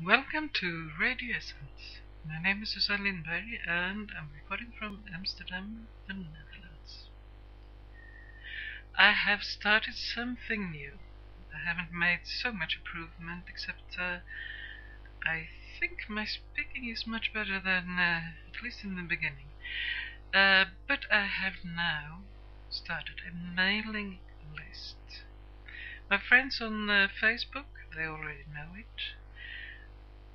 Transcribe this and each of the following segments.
Welcome to Radio Essence. My name is Susanne Lindberg and I'm recording from Amsterdam, the Netherlands. I have started something new. I haven't made so much improvement except I think my speaking is much better than at least in the beginning. But I have now started a mailing list. My friends on Facebook, they already know it.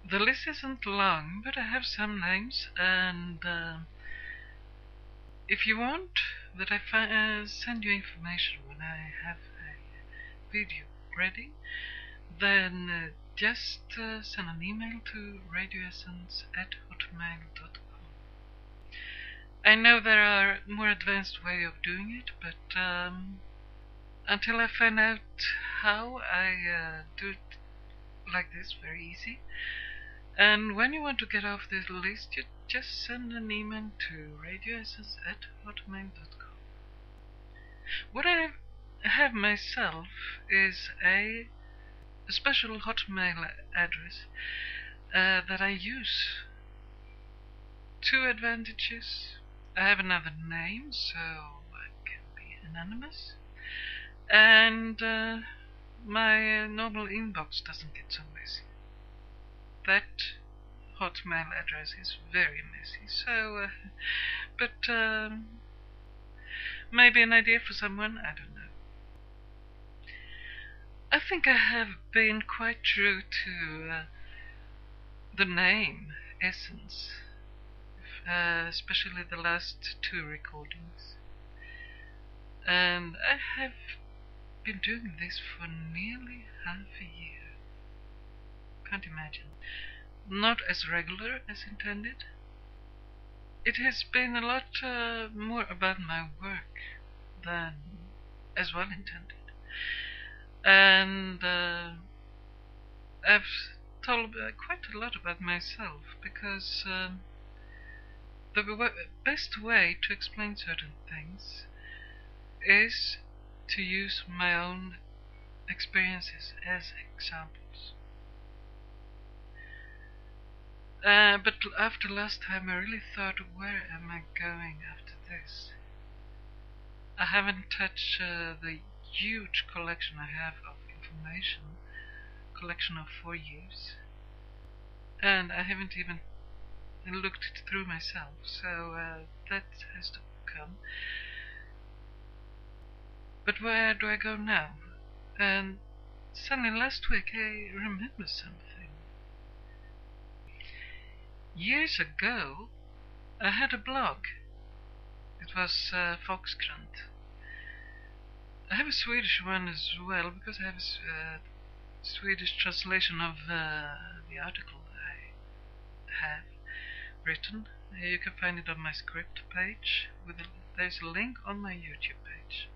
The list isn't long, but I have some names, and if you want that I send you information when I have a video ready, then just send an email to radioessence@hotmail.com. I know there are more advanced way of doing it, but until I find out how, I do it like this, very easy. And when you want to get off this list, you just send an email to radioessence@hotmail.com. What I have myself is a special Hotmail address that I use. Two advantages. I have another name, so I can be anonymous. And my normal inbox doesn't get so messy. That Hotmail address is very messy, so but maybe an idea for someone, I don't know. I think I have been quite true to the name Essence, especially the last two recordings, and I have been doing this for nearly half a year. Can't imagine. Not as regular as intended. It has been a lot more about my work than as well intended. And I've told quite a lot about myself because the best way to explain certain things is to use my own experiences as examples. But after last time I really thought, where am I going after this? I haven't touched the huge collection I have of information, collection of 4 years, and I haven't even looked it through myself, so that has to come. But where do I go now? And suddenly last week I remember something. Years ago I had a blog. It was Foxkrant. I have a Swedish one as well, because I have a Swedish translation of the article I have written. You can find it on my script page. There's a link on my YouTube page.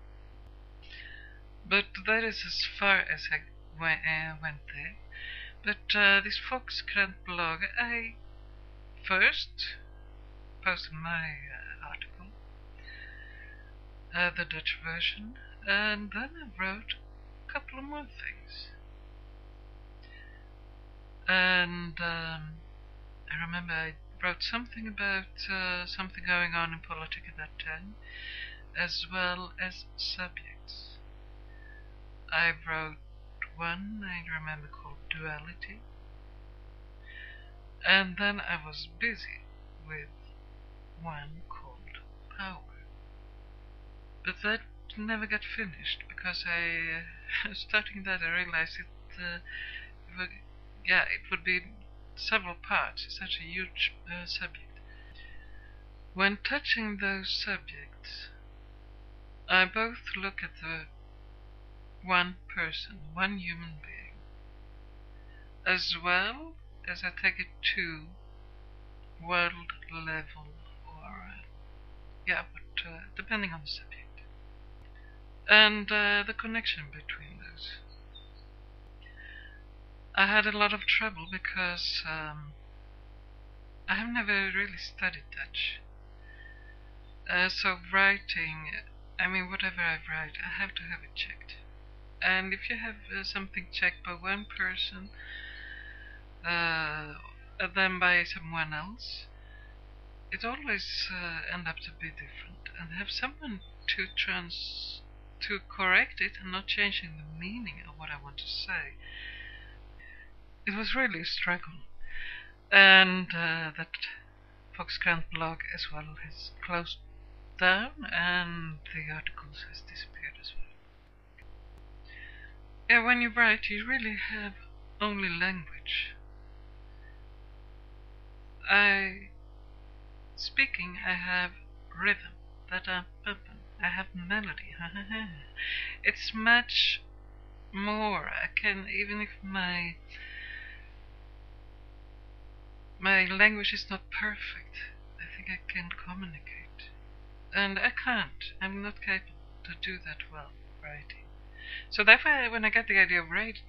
But that is as far as I went there. But this Foxkrant blog, I first posted my article, the Dutch version, and then I wrote a couple of more things. And I remember I wrote something about something going on in politics at that time, as well as subjects. I wrote one I remember called Duality, and then I was busy with one called Power. But that never got finished because I, starting that, I realized it would be several parts. It's such a huge subject. When touching those subjects, I both look at the one person, one human being, as well as I take it to world level, or depending on the subject, and the connection between those. I had a lot of trouble because I have never really studied Dutch. So writing, I mean, whatever I write, I have to have it checked. And if you have something checked by one person, than by someone else, it always end up to be different, and have someone to correct it and not changing the meaning of what I want to say. It was really a struggle, and that Foxcrant blog as well has closed down, and the articles has disappeared as well. Yeah, when you write, you really have only language. Speaking, I have rhythm, that I have melody. It's much more. I can, even if my language is not perfect, I think I can communicate. And I can't. I'm not capable to do that well, writing. So therefore, when I get the idea of radio,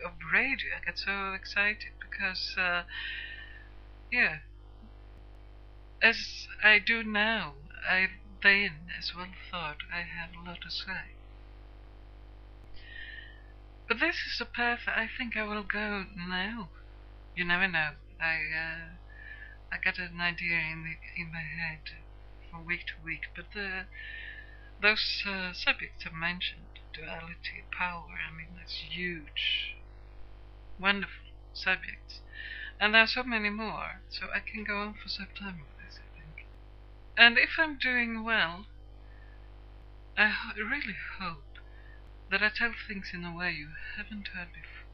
I get so excited because, yeah, as I do now, I then as well thought I had a lot to say. But this is a path I think I will go now. You never know. I get an idea in my head from week to week, but those subjects I mentioned, duality, power, I mean, that's huge, wonderful subjects. And there are so many more, so I can go on for some time with this, I think. And if I'm doing well, I really hope that I tell things in a way you haven't heard before.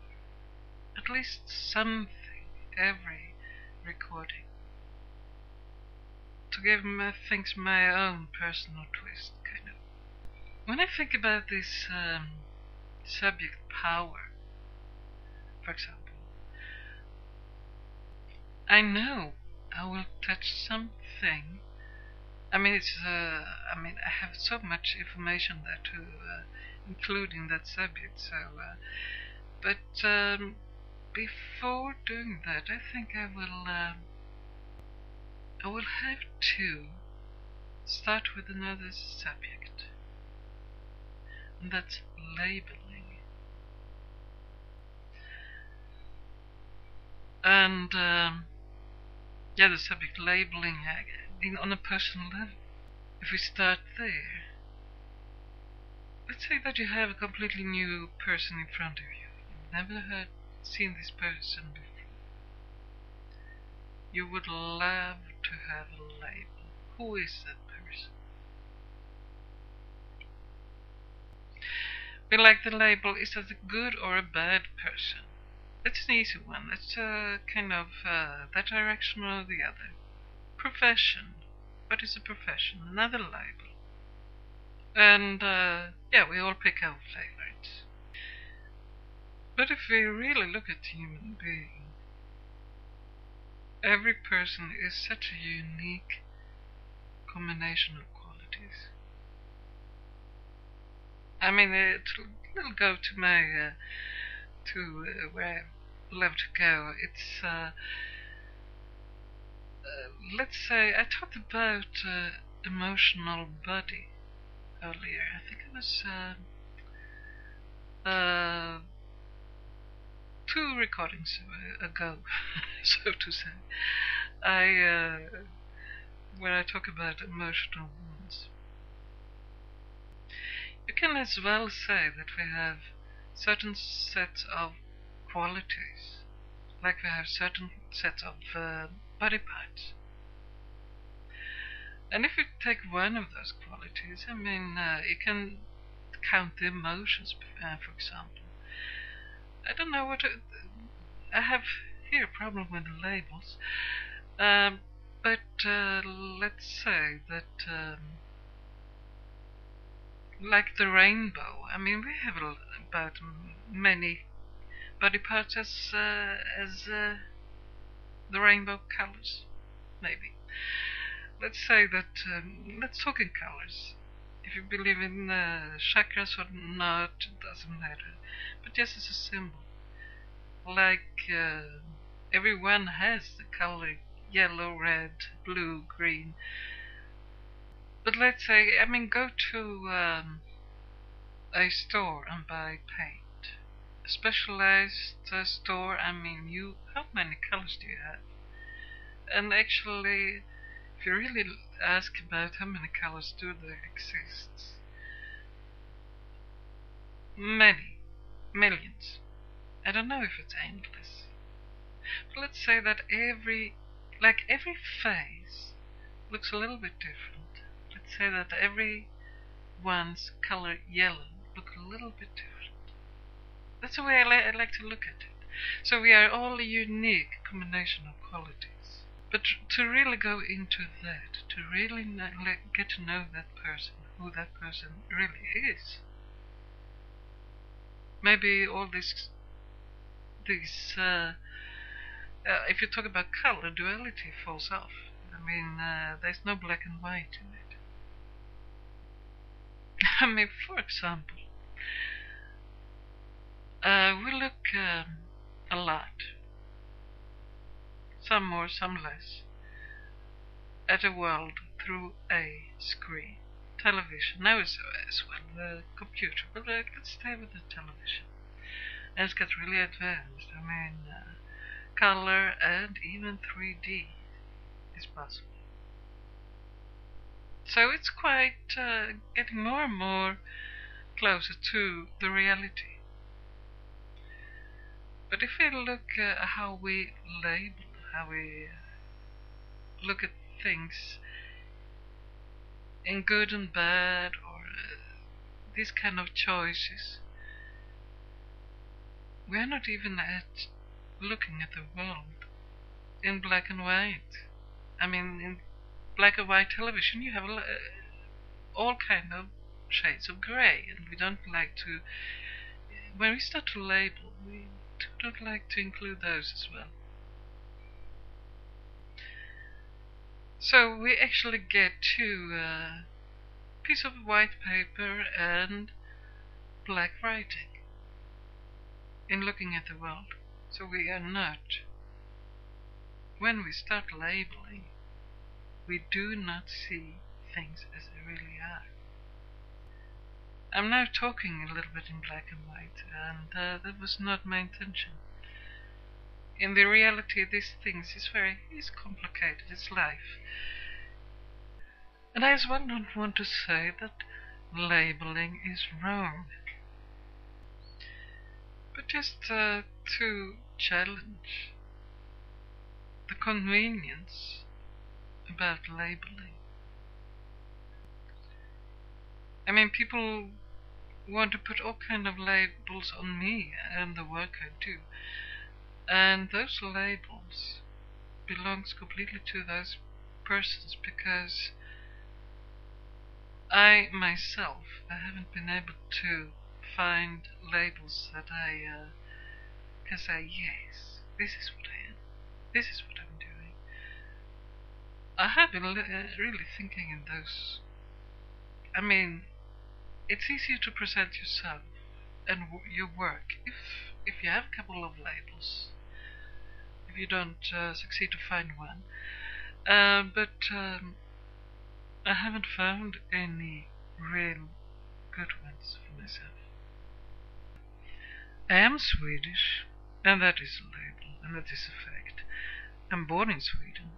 At least something every recording. To give things my own personal twist, kind of. When I think about this subject power, for example, I know I will touch something. I mean, I have so much information there to include in that subject. So, but before doing that, I think I will have to start with another subject, and that's labeling. And yeah, the subject labeling on a personal level. If we start there, let's say that you have a completely new person in front of you. You've never seen this person before. You would love to have a label. Who is that person? We like the label, is that a good or a bad person? That's an easy one. That's kind of that direction or the other. Profession. What is a profession? Another label. And yeah, we all pick our favorites. But if we really look at the human being, every person is such a unique combination of qualities. I mean, it'll go to my where I love to go. It's let's say I talked about emotional body earlier. I think it was two recordings ago, so to say. Where I talk about emotional wounds. You can as well say that we have certain sets of qualities, like we have certain sets of body parts. And if you take one of those qualities, I mean, you can count the emotions, for example. I don't know I have here a problem with the labels, but let's say that like the rainbow. I mean, we have about many body parts as the rainbow colors, maybe. Let's say that, let's talk in colors. If you believe in chakras or not, it doesn't matter. But just as a symbol. Like everyone has the color yellow, red, blue, green. But let's say, I mean, go to a store and buy paint. A specialized store, I mean, how many colors do you have? And actually, if you really ask about how many colors do there exist, many, millions. I don't know if it's endless. But let's say that every face looks a little bit different. Let's say that every one's color yellow look a little bit different. That's the way I like to look at it. So we are all a unique combination of qualities. But to really go into that, to really get to know that person, who that person really is, maybe all these if you talk about color, duality falls off. I mean, there's no black and white in it. I mean, for example, we look a lot, some more, some less, at the world through a screen. Television, now as well the computer, but let's stay with the television. And it's got really advanced. I mean, color and even 3D is possible. So it's quite getting more and more closer to the reality. But if we look at how we label, how we look at things in good and bad, or these kind of choices, we are not even looking at the world in black and white. I mean, in black and white television you have all kind of shades of grey, and we don't like to, when we start to label, we don't like to include those as well. So we actually get to a piece of white paper and black writing in looking at the world. So we are not, when we start labeling, we do not see things as they really are. I'm now talking a little bit in black and white, and that was not my intention. In the reality, these things is complicated. It's life, and I as well don't want to say that labeling is wrong, but just to challenge the convenience about labeling. I mean, people want to put all kind of labels on me and the work I do, and those labels belongs completely to those persons, because I myself, I haven't been able to find labels that I can say, yes, this is what I am, this is what I'm doing. I have been really thinking in those. I mean, it's easier to present yourself and your work if you have a couple of labels, if you don't succeed to find one. But I haven't found any real good ones for myself. I am Swedish, and that is a label, and that is a fact. I'm born in Sweden,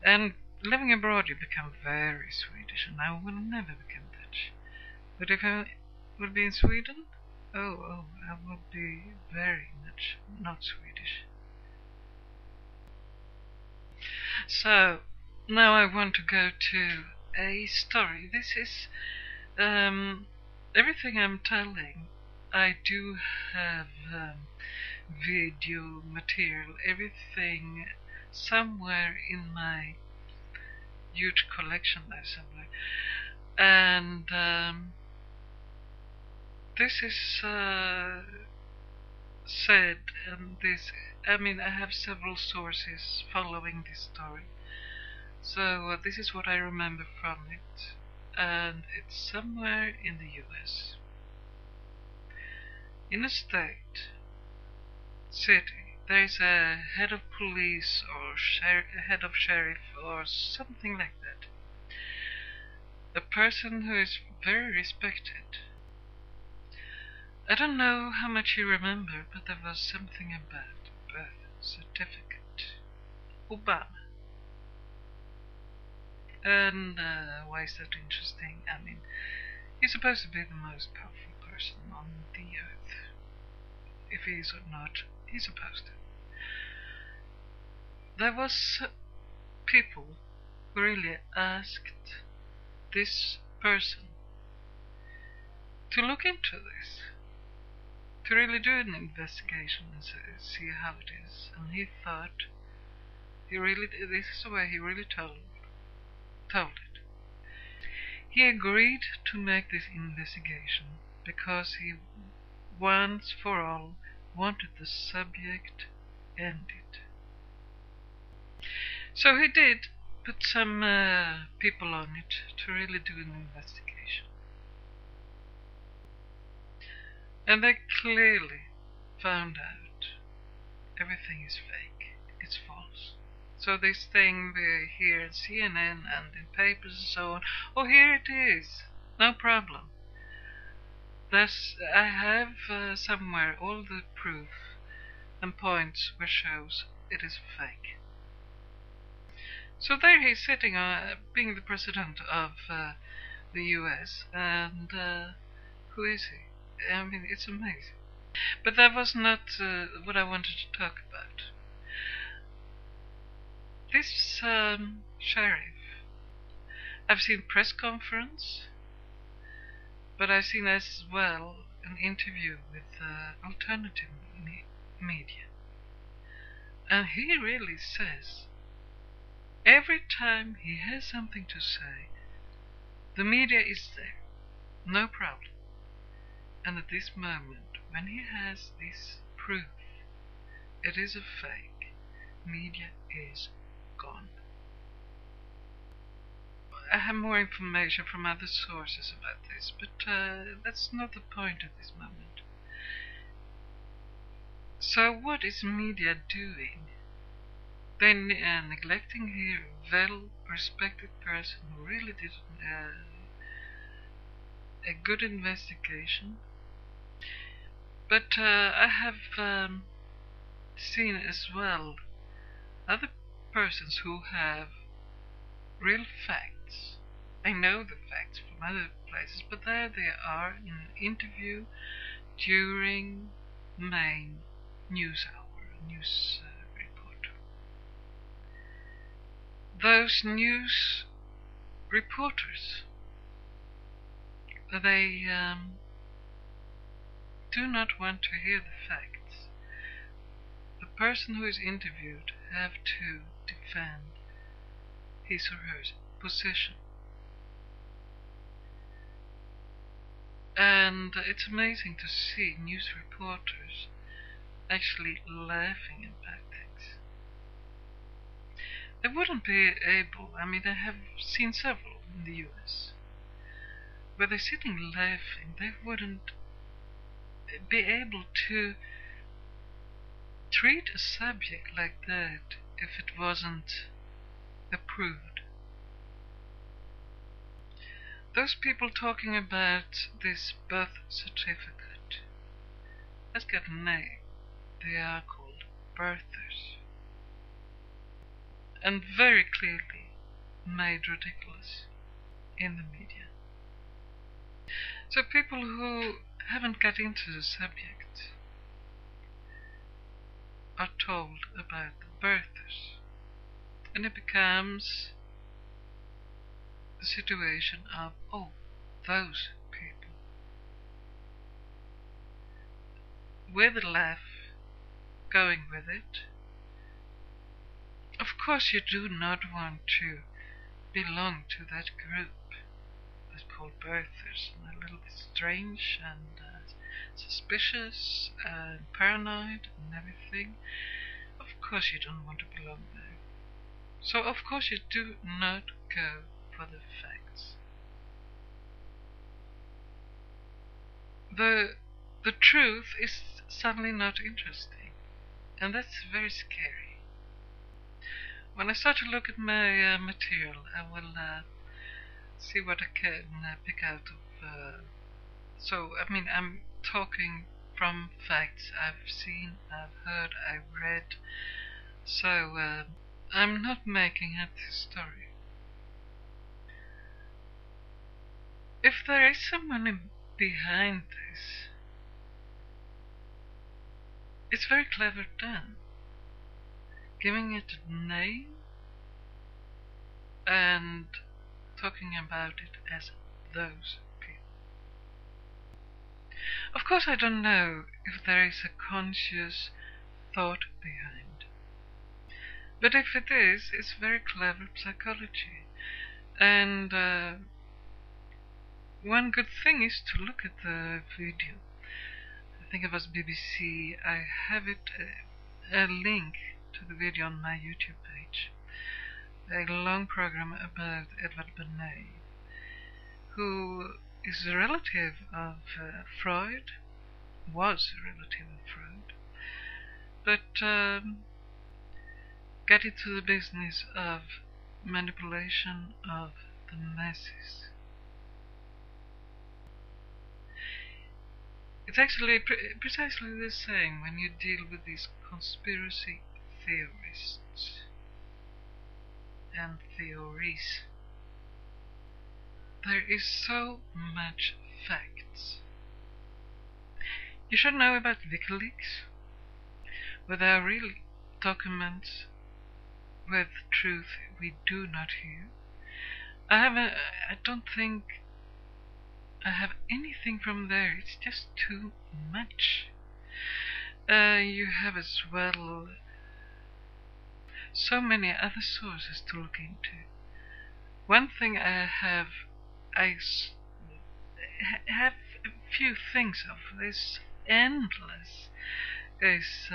and living abroad you become very Swedish, and I will never become Dutch. But if I would be in Sweden, oh, I would be very much not Swedish. So, now I want to go to a story. This is everything I'm telling. I do have video material, everything somewhere in my huge collection there somewhere. And this is said, and this, I mean, I have several sources following this story. So this is what I remember from it, and it's somewhere in the US. In a city, there is a head of police or head of sheriff or something like that. A person who is very respected. I don't know how much you remember, but there was something about birth certificate. Obama. And why is that interesting? I mean, he's supposed to be the most powerful person on the earth. If he is or not, he's supposed to. There was people who really asked this person to look into this, to really do an investigation and see how it is. And he thought this is the way he really told it. He agreed to make this investigation because he once for all wanted the subject ended. So he did put some people on it to really do an investigation. And they clearly found out everything is fake, it's false. So this thing we hear at CNN and in papers and so on, oh, here it is, no problem. I have somewhere all the proof and points which shows it is fake. So there he's sitting, being the president of the US, and who is he? I mean, it's amazing. But that was not what I wanted to talk about. This sheriff, I've seen press conference, but I've seen as well an interview with alternative media. And he really says, every time he has something to say, the media is there, no problem. And at this moment, when he has this proof, it is a fake, media is gone. I have more information from other sources about this, but that's not the point at this moment. So what is media doing? They're neglecting here a well-respected person who really did a good investigation. But I have seen as well other persons who have real facts. I know the facts from other places, but there they are in an interview during main news hour, news report. Those news reporters, they do not want to hear the facts. The person who is interviewed have to defend his or her position. And it's amazing to see news reporters actually laughing about things. They wouldn't be able, I mean, I have seen several in the US, where they're sitting laughing. They wouldn't be able to treat a subject like that if it wasn't approved. Those people talking about this birth certificate has got a name. They are called birthers, and very clearly made ridiculous in the media. So people who haven't got into the subject are told about the birthers, and it becomes the situation of, oh, those people, with a laugh going with it. Of course you do not want to belong to that group that's called birthers, and a little bit strange and suspicious and paranoid and everything. Of course you don't want to belong there. So of course you do not go for the facts. The truth is suddenly not interesting, and that's very scary. When I start to look at my material, I will see what I can pick out of. So, I mean, I'm talking from facts I've seen, I've heard, I've read. So, I'm not making up this story. if there is someone behind this, it's very clever done. Giving it a name and talking about it as those people. Of course, I don't know if there is a conscious thought behind. But if it is, it's very clever psychology. And one good thing is to look at the video. I think it was BBC. I have it, a link to the video on my YouTube page. A long program about Edvard Bernays, who is a relative of Freud, was a relative of Freud, but got into the business of manipulation of the masses. It's actually precisely the same when you deal with these conspiracy theorists and theories. There is so much facts. You should know about WikiLeaks, where there are real documents with truth we do not hear. I don't think I have anything from there. It's just too much. You have as well so many other sources to look into. One thing I have a few things of is endless, is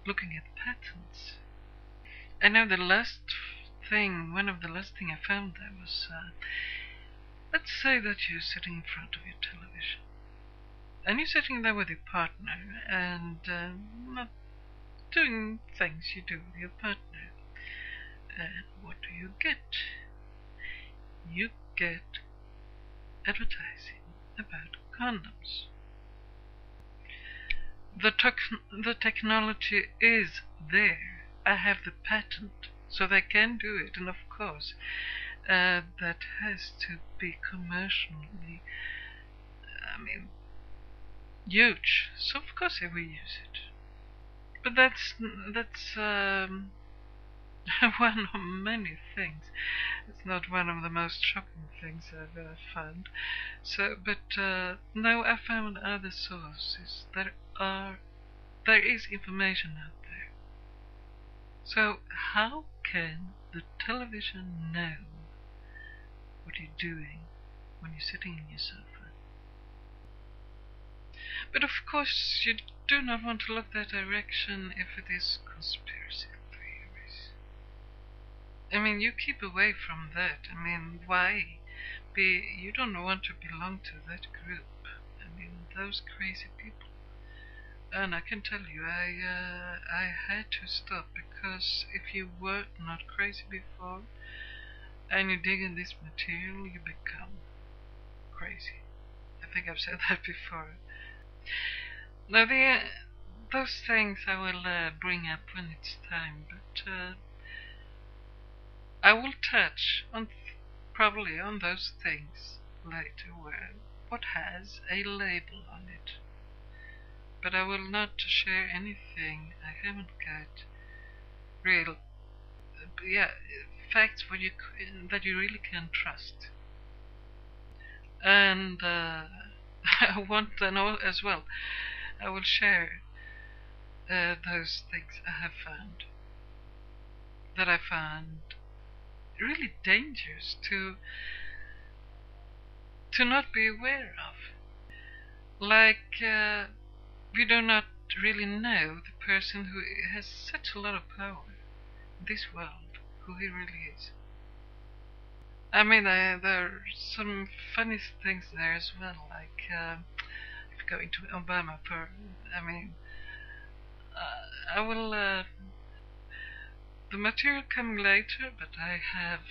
looking at patents. I know one of the last thing I found there was, let's say that you're sitting in front of your television, and you're sitting there with your partner, and not doing things you do with your partner. And what do you get? You get advertising about condoms. The technology is there. I have the patent, so they can do it, and of course that has to be commercially, huge. So of course they will use it. But that's one of many things. It's not one of the most shocking things I've ever found. But no, I found other sources. There is information out there. So how can the television know what you're doing when you're sitting in your sofa? But of course you do not want to look that direction if it is conspiracy theories. You keep away from that. Why? You don't want to belong to that group. Those crazy people. And I can tell you, I had to stop, because if you were not crazy before and you dig in this material, you become crazy. I think I've said that before. Now, those things I will bring up when it's time, but I will touch on probably on those things later, where what has a label on it. But I will not share anything I haven't got real, facts that you really can trust. And I want to know as well. I will share those things that I found really dangerous to not be aware of. Like, we do not really know the person who has such a lot of power in this world, who he really is. There are some funny things there as well, like going to Obama I will, the material coming later, but I have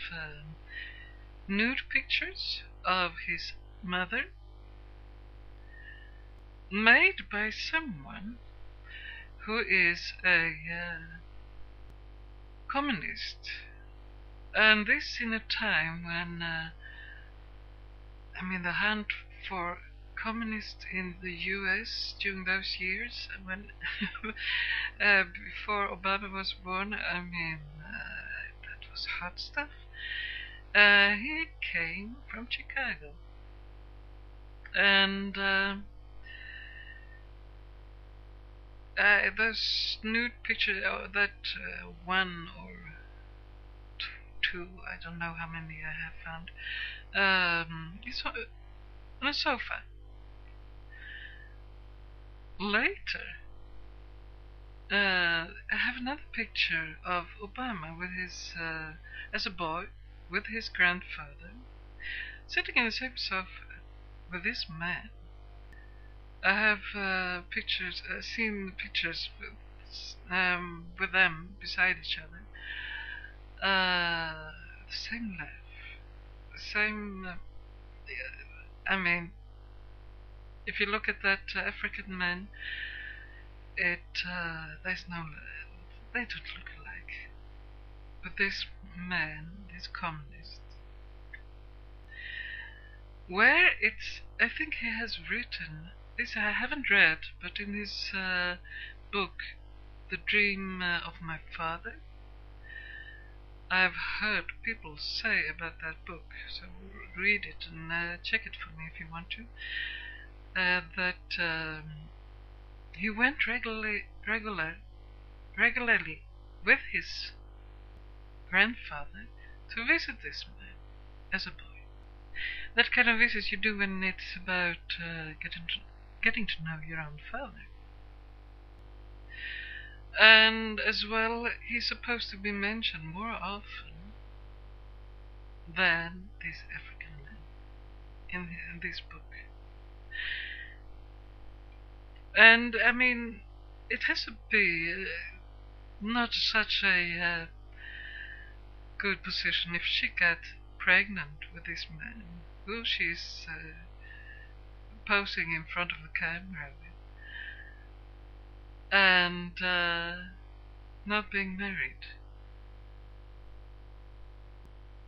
nude pictures of his mother made by someone who is a communist. And this in a time when I mean, the hunt for communists in the US during those years when before Obama was born. I mean, that was hot stuff. He came from Chicago, and those nude pictures, that one or two, I don't know how many I have found. It's on a sofa. Later, I have another picture of Obama with his, as a boy, with his grandfather, sitting in the same sofa with this man. I have seen pictures with them beside each other. The same laugh, the same. I mean, if you look at that African man, there's no, they don't look alike. But this man, this communist, where I think he has written this. I haven't read, but in his book, The Dream of My Father, I've heard people say about that book. So read it and check it for me if you want to. That he went regularly with his grandfather to visit this man as a boy. That kind of visit you do when it's about getting to know your own father. And as well, he's supposed to be mentioned more often than this African man in this book. And I mean, it has to be not such a good position if she got pregnant with this man who she's posing in front of the camera with, and not being married,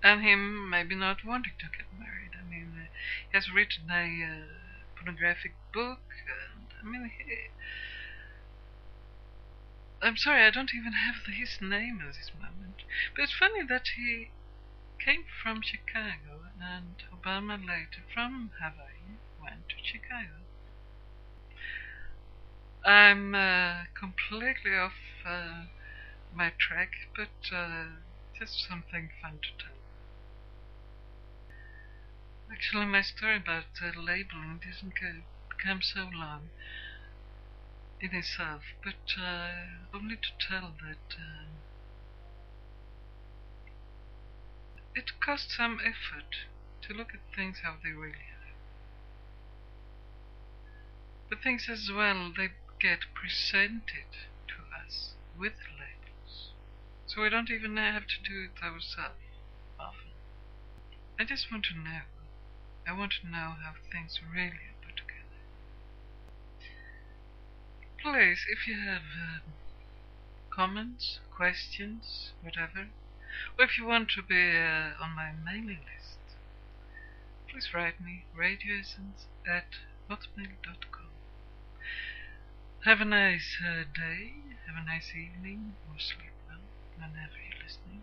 and him maybe not wanting to get married. I mean, he has written a pornographic book, and I mean, I'm sorry, I don't even have his name at this moment. But it's funny that he came from Chicago, and Obama later from Hawaii went to Chicago. I'm completely off my track, but just something fun to tell. Actually, my story about labeling didn't become so long in itself, but only to tell that it costs some effort to look at things how they really are. But things as well, they get presented to us with labels, so we don't even have to do it ourselves often. I just want to know. I want to know how things really are put together. Please, if you have comments, questions, whatever, or if you want to be on my mailing list, please write me radioessence@hotmail.com. Have a nice day, have a nice evening, or sleep well whenever you're listening.